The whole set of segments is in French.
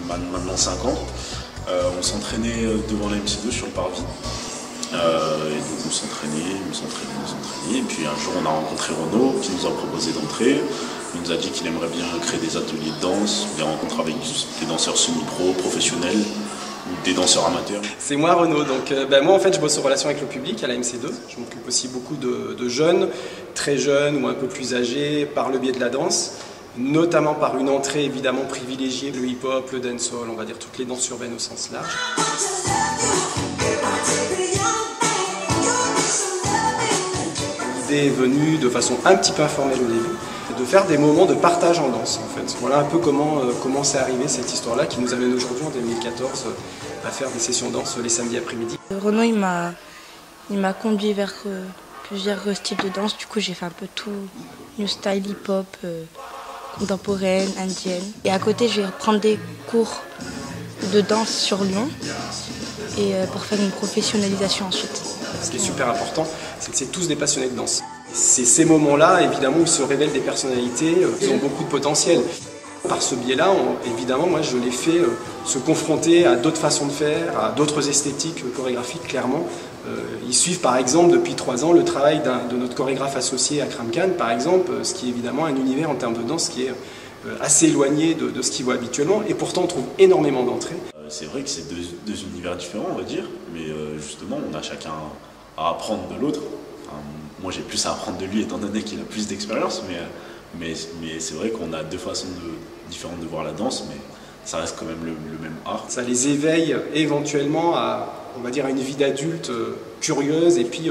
maintenant 5 ans. On s'entraînait devant la MC2 sur le parvis. Et donc on s'entraînait. Et puis un jour on a rencontré Renaud qui nous a proposé d'entrer. Il nous a dit qu'il aimerait bien créer des ateliers de danse, des rencontres avec des danseurs semi-pro, professionnels ou des danseurs amateurs. C'est moi Renaud, donc moi en fait je bosse en relation avec le public à la MC2. Je m'occupe aussi beaucoup de jeunes, très jeunes ou un peu plus âgés par le biais de la danse. Notamment par une entrée évidemment privilégiée, le hip-hop, le dancehall, on va dire toutes les danses urbaines au sens large. L'idée est venue de façon un petit peu informelle au début, de faire des moments de partage en danse en fait. Voilà un peu comment c'est arrivé cette histoire-là qui nous amène aujourd'hui en 2014 à faire des sessions danse les samedis après-midi. Renaud il m'a conduit vers plusieurs styles de danse, du coup j'ai fait un peu tout, new style, hip-hop, contemporaine, indienne. Et à côté, je vais prendre des cours de danse sur Lyon et pour faire une professionnalisation ensuite. Ce qui est super important, c'est que c'est tous des passionnés de danse. C'est ces moments-là, évidemment, où ils se révèlent des personnalités qui ont beaucoup de potentiel. Par ce biais-là, évidemment, moi, je les fais se confronter à d'autres façons de faire, à d'autres esthétiques chorégraphiques, clairement. Ils suivent, par exemple, depuis 3 ans, le travail de notre chorégraphe associé à Kramkan, par exemple, ce qui est évidemment un univers en termes de danse qui est assez éloigné de ce qu'ils voient habituellement, et pourtant on trouve énormément d'entrées. C'est vrai que c'est deux univers différents, on va dire, mais justement, on a chacun à apprendre de l'autre. Moi, j'ai plus à apprendre de lui, étant donné qu'il a plus d'expérience, mais c'est vrai qu'on a 2 façons différentes de voir la danse, mais ça reste quand même le même art. Ça les éveille éventuellement à, on va dire, à une vie d'adulte curieuse et puis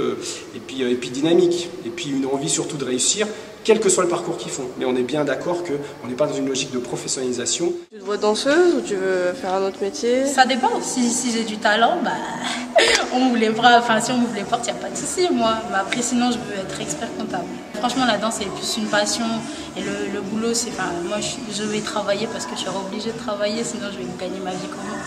dynamique, et puis une envie surtout de réussir, quel que soit le parcours qu'ils font. Mais on est bien d'accord qu'on n'est pas dans une logique de professionnalisation. Tu te vois danseuse ou tu veux faire un autre métier? Ça dépend. Si j'ai du talent, on m'ouvre les bras, enfin si on m'ouvre les portes, il n'y a pas de souci moi. Mais après sinon je veux être expert comptable. Franchement la danse est plus une passion et le boulot c'est, moi je vais travailler parce que je serai obligée de travailler, sinon je vais gagner ma vie comment.